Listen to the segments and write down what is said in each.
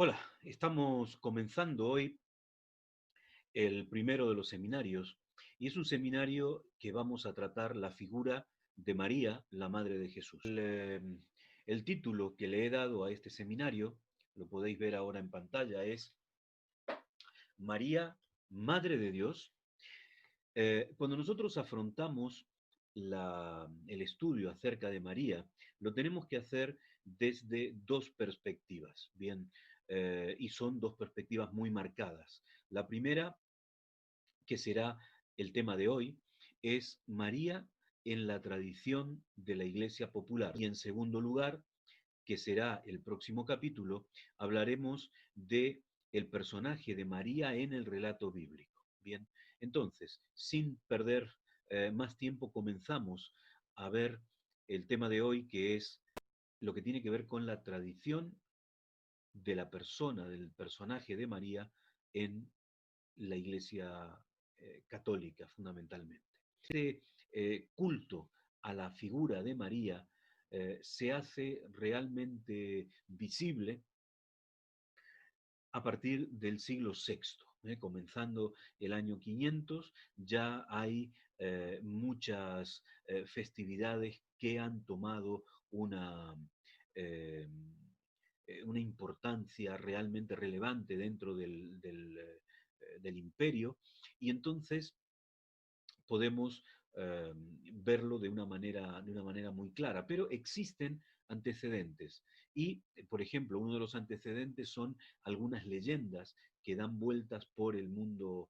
Hola, estamos comenzando hoy el primero de los seminarios y es un seminario que vamos a tratar la figura de María, la Madre de Jesús. El título que le he dado a este seminario, lo podéis ver ahora en pantalla, es María, Madre de Dios. Cuando nosotros afrontamos el estudio acerca de María, lo tenemos que hacer desde dos perspectivas, bien, y son dos perspectivas muy marcadas. La primera, que será el tema de hoy, es María en la tradición de la Iglesia popular. Y en segundo lugar, que será el próximo capítulo, hablaremos de el personaje de María en el relato bíblico. Bien, entonces, sin perder más tiempo, comenzamos a ver el tema de hoy, que es lo que tiene que ver con la tradición de la persona, del personaje de María en la Iglesia católica, fundamentalmente. Este culto a la figura de María se hace realmente visible a partir del siglo sexto. Comenzando el año 500, ya hay muchas festividades que han tomado eh, una importancia realmente relevante dentro del imperio, y entonces podemos verlo de una manera muy clara, pero existen antecedentes. Y, por ejemplo, uno de los antecedentes son algunas leyendas que dan vueltas por el mundo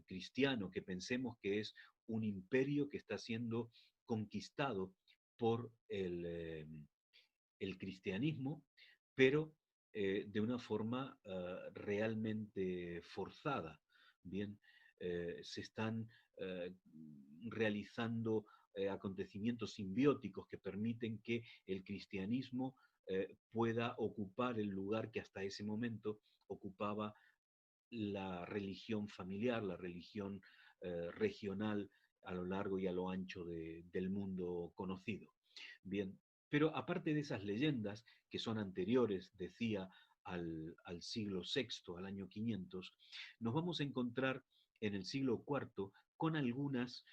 cristiano, que pensemos que es un imperio que está siendo conquistado por el cristianismo, pero de una forma realmente forzada. Bien, se están eh, realizando acontecimientos simbióticos que permiten que el cristianismo pueda ocupar el lugar que hasta ese momento ocupaba la religión familiar, la religión regional a lo largo y a lo ancho del mundo conocido. Bien, pero aparte de esas leyendas que son anteriores, decía, al siglo sexto, al año 500, nos vamos a encontrar en el siglo cuarto con algunas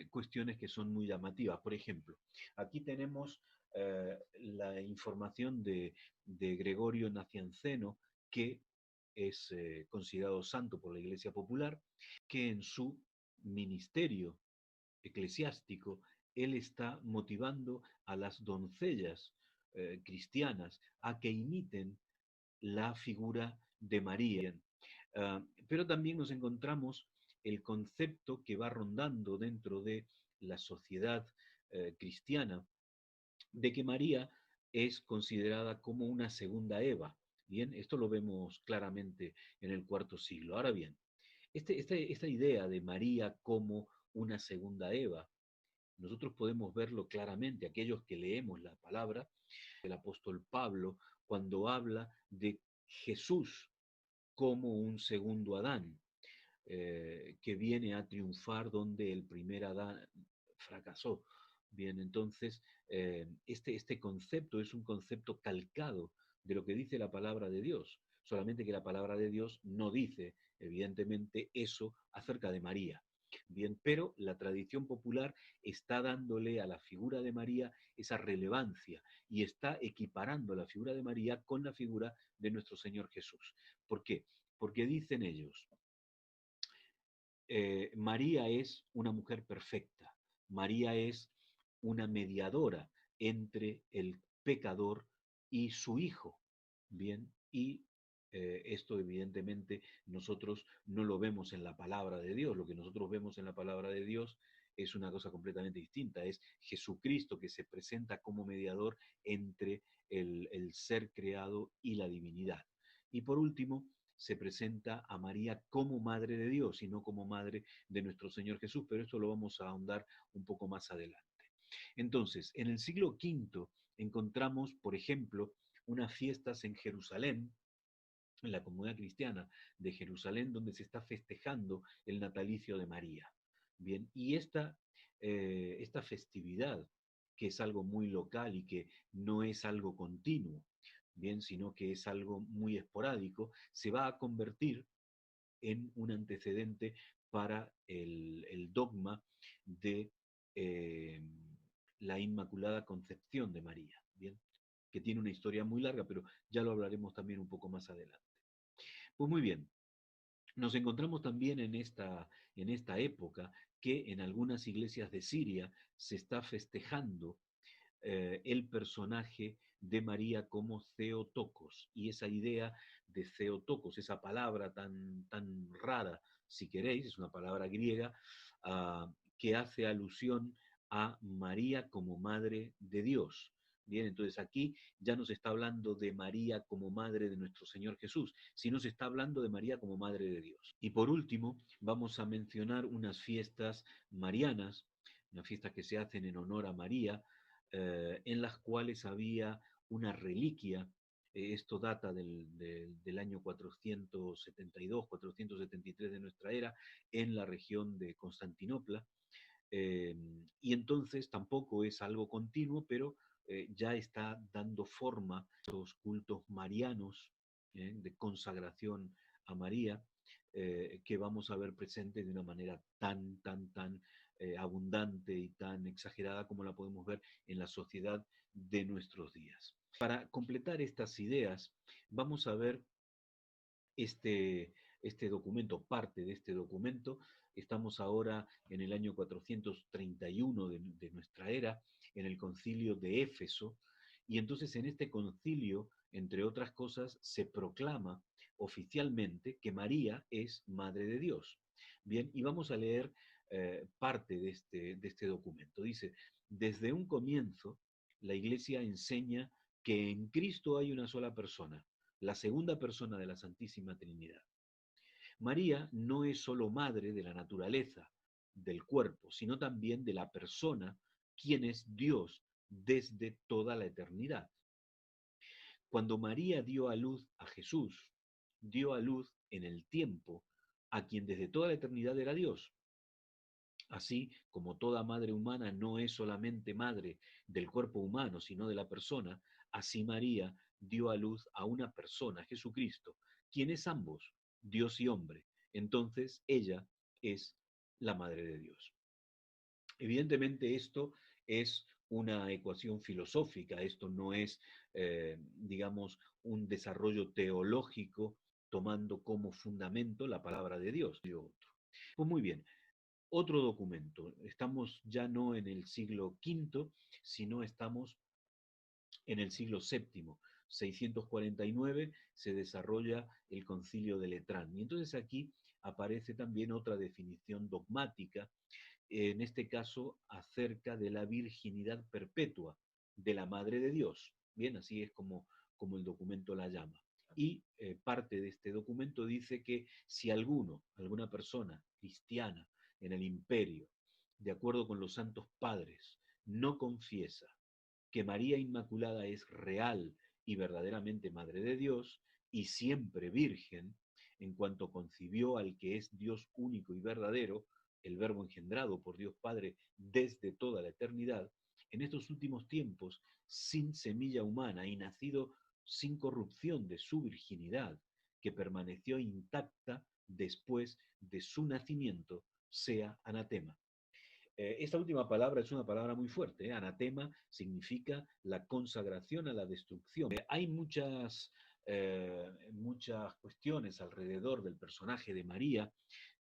cuestiones que son muy llamativas. Por ejemplo, aquí tenemos la información de Gregorio Nacianceno, que es considerado santo por la Iglesia Popular, que en su ministerio eclesiástico él está motivando a las doncellas cristianas a que imiten la figura de María. Pero también nos encontramos el concepto que va rondando dentro de la sociedad cristiana de que María es considerada como una segunda Eva. Bien, esto lo vemos claramente en el cuarto siglo. Ahora bien, esta idea de María como una segunda Eva, nosotros podemos verlo claramente, aquellos que leemos la palabra, el apóstol Pablo, cuando habla de Jesús como un segundo Adán, que viene a triunfar donde el primer Adán fracasó. Bien, entonces, este concepto es un concepto calcado de lo que dice la palabra de Dios, solamente que la palabra de Dios no dice, evidentemente, eso acerca de María. Bien, pero la tradición popular está dándole a la figura de María esa relevancia y está equiparando la figura de María con la figura de nuestro Señor Jesús. ¿Por qué? Porque dicen ellos, María es una mujer perfecta, María es una mediadora entre el pecador y su hijo. Bien, y esto evidentemente nosotros no lo vemos en la palabra de Dios, lo que nosotros vemos en la palabra de Dios es una cosa completamente distinta, es Jesucristo que se presenta como mediador entre el ser creado y la divinidad. Y por último, se presenta a María como Madre de Dios y no como Madre de nuestro Señor Jesús, pero esto lo vamos a ahondar un poco más adelante. Entonces, en el siglo V encontramos, por ejemplo, unas fiestas en Jerusalén, en la comunidad cristiana de Jerusalén, donde se está festejando el natalicio de María. Bien, y esta festividad, que es algo muy local y que no es algo continuo, bien, sino que es algo muy esporádico, se va a convertir en un antecedente para el dogma de eh, la Inmaculada Concepción de María, bien, que tiene una historia muy larga, pero ya lo hablaremos también un poco más adelante. Pues muy bien, nos encontramos también en esta época que en algunas iglesias de Siria se está festejando el personaje de María como Theotokos. Y esa idea de Theotokos, esa palabra tan rara, si queréis, es una palabra griega, que hace alusión a María como madre de Dios. Bien, entonces aquí ya no se está hablando de María como madre de nuestro Señor Jesús, sino se está hablando de María como madre de Dios. Y por último, vamos a mencionar unas fiestas marianas, unas fiestas que se hacen en honor a María, en las cuales había una reliquia. Esto data del año 472, 473 de nuestra era, en la región de Constantinopla. Eh, y entonces tampoco es algo continuo, pero ya está dando forma a los cultos marianos, de consagración a María, que vamos a ver presente de una manera tan abundante y tan exagerada como la podemos ver en la sociedad de nuestros días. Para completar estas ideas, vamos a ver este documento, parte de este documento. Estamos ahora en el año 431 de nuestra era, en el concilio de Éfeso, y entonces en este concilio, entre otras cosas, se proclama oficialmente que María es Madre de Dios. Bien, y vamos a leer parte de este documento. Dice, desde un comienzo, la Iglesia enseña que en Cristo hay una sola persona, la segunda persona de la Santísima Trinidad. María no es solo madre de la naturaleza, del cuerpo, sino también de la persona, quien es Dios desde toda la eternidad. Cuando María dio a luz a Jesús, dio a luz en el tiempo a quien desde toda la eternidad era Dios. Así como toda madre humana no es solamente madre del cuerpo humano, sino de la persona, así María dio a luz a una persona, Jesucristo, quien es ambos, Dios y hombre. Entonces ella es la madre de Dios. Evidentemente esto es una ecuación filosófica, esto no es, digamos, un desarrollo teológico tomando como fundamento la palabra de Dios. Pues muy bien, otro documento. Estamos ya no en el siglo V, sino estamos en el siglo VII. 649 se desarrolla el concilio de Letrán. Y entonces aquí aparece también otra definición dogmática, en este caso acerca de la virginidad perpetua de la Madre de Dios. Bien, así es como el documento la llama. Y parte de este documento dice que si alguna persona cristiana en el imperio, de acuerdo con los santos padres, no confiesa que María Inmaculada es real y verdaderamente Madre de Dios y siempre virgen, en cuanto concibió al que es Dios único y verdadero, el Verbo engendrado por Dios Padre desde toda la eternidad, en estos últimos tiempos, sin semilla humana y nacido sin corrupción de su virginidad, que permaneció intacta después de su nacimiento, sea anatema. Esta última palabra es una palabra muy fuerte. Anatema significa la consagración a la destrucción. Hay muchas cuestiones alrededor del personaje de María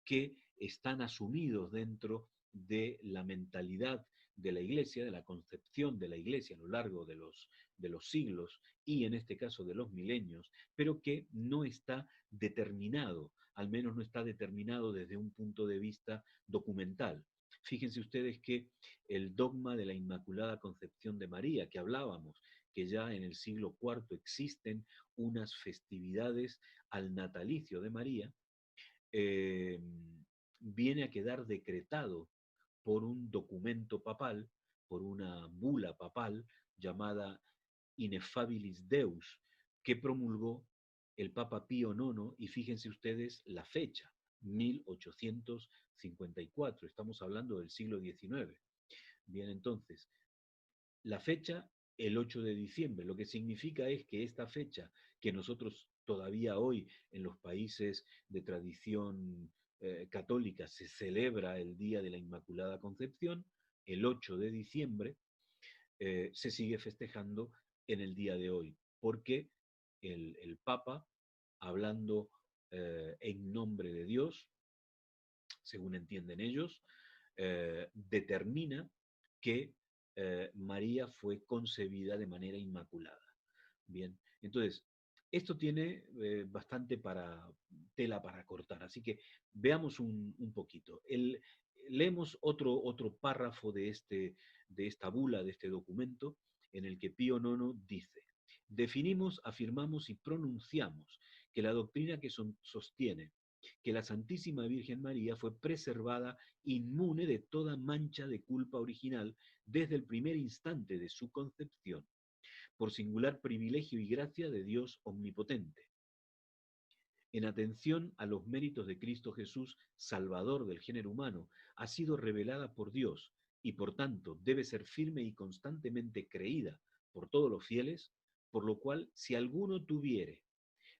que están asumidos dentro de la mentalidad de la Iglesia, de la concepción de la Iglesia a lo largo de los siglos y en este caso de los milenios, pero que no está determinado, al menos no está determinado desde un punto de vista documental. Fíjense ustedes que el dogma de la Inmaculada Concepción de María, que hablábamos, que ya en el siglo IV existen unas festividades al natalicio de María, eh, viene a quedar decretado por un documento papal, por una bula papal llamada Ineffabilis Deus, que promulgó el Papa Pío IX, y fíjense ustedes la fecha, 1854, estamos hablando del siglo XIX. Bien, entonces, la fecha el 8 de diciembre. Lo que significa es que esta fecha, que nosotros todavía hoy en los países de tradición católica se celebra el Día de la Inmaculada Concepción, el 8 de diciembre, se sigue festejando en el día de hoy, porque el Papa, hablando en nombre de Dios, según entienden ellos, determina que María fue concebida de manera inmaculada. Bien, entonces, esto tiene bastante tela para cortar, así que veamos un poquito. Leemos otro párrafo de esta bula, de este documento, en el que Pío IX dice: definimos, afirmamos y pronunciamos que la doctrina que sostiene que la Santísima Virgen María fue preservada inmune de toda mancha de culpa original desde el primer instante de su concepción, por singular privilegio y gracia de Dios omnipotente. En atención a los méritos de Cristo Jesús, Salvador del género humano, ha sido revelada por Dios y por tanto debe ser firme y constantemente creída por todos los fieles, por lo cual si alguno tuviere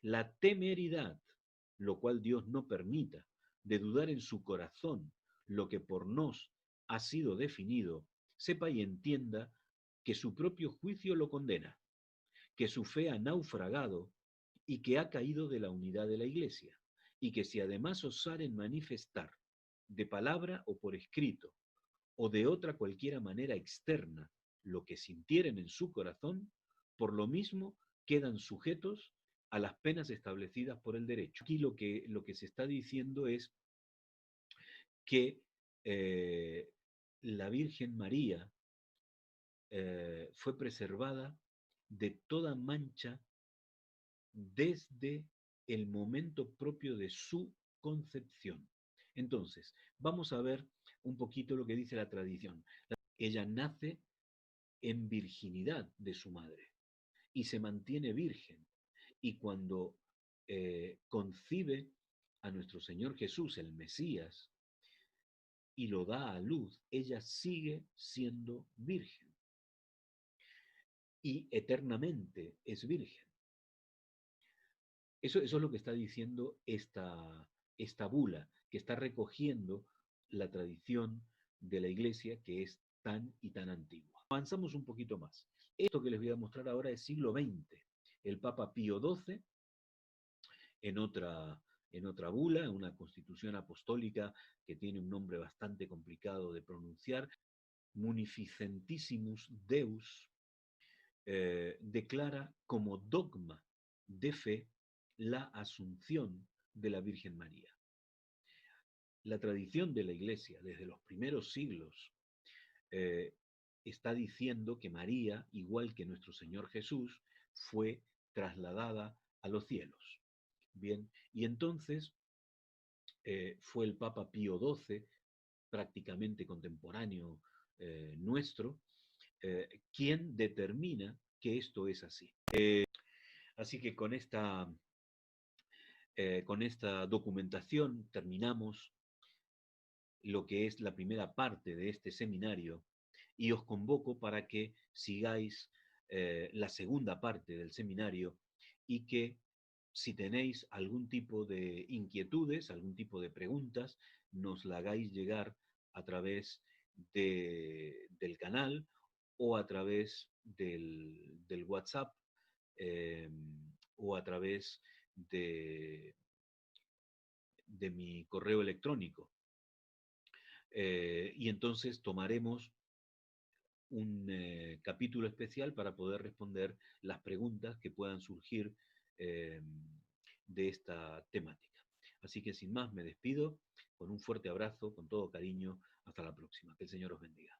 la temeridad, lo cual Dios no permita, de dudar en su corazón lo que por nos ha sido definido, sepa y entienda que su propio juicio lo condena, que su fe ha naufragado y que ha caído de la unidad de la Iglesia, y que si además osaren manifestar, de palabra o por escrito, o de otra cualquiera manera externa, lo que sintieren en su corazón, por lo mismo quedan sujetos a las penas establecidas por el derecho. Aquí lo que se está diciendo es que la Virgen María fue preservada de toda mancha desde el momento propio de su concepción. Entonces, vamos a ver un poquito lo que dice la tradición. Ella nace en virginidad de su madre y se mantiene virgen. Y cuando concibe a nuestro Señor Jesús, el Mesías, y lo da a luz, ella sigue siendo virgen y eternamente es virgen. Eso es lo que está diciendo esta bula, que está recogiendo la tradición de la Iglesia, que es tan y tan antigua. Avanzamos un poquito más. Esto que les voy a mostrar ahora es siglo XX. El Papa Pío XII, en otra bula, una constitución apostólica que tiene un nombre bastante complicado de pronunciar, Munificentissimus Deus, declara como dogma de fe la asunción de la Virgen María. La tradición de la Iglesia desde los primeros siglos está diciendo que María, igual que nuestro Señor Jesús, fue trasladada a los cielos. Bien, y entonces fue el Papa Pío XII, prácticamente contemporáneo nuestro, quien determina que esto es así. Así que con esta documentación terminamos lo que es la primera parte de este seminario y os convoco para que sigáis la segunda parte del seminario y que si tenéis algún tipo de inquietudes, algún tipo de preguntas, nos la hagáis llegar a través del canal o a través del WhatsApp eh, o a través de mi correo electrónico. Y entonces tomaremos un capítulo especial para poder responder las preguntas que puedan surgir eh, de esta temática. Así que sin más me despido, con un fuerte abrazo, con todo cariño, hasta la próxima. Que el Señor os bendiga.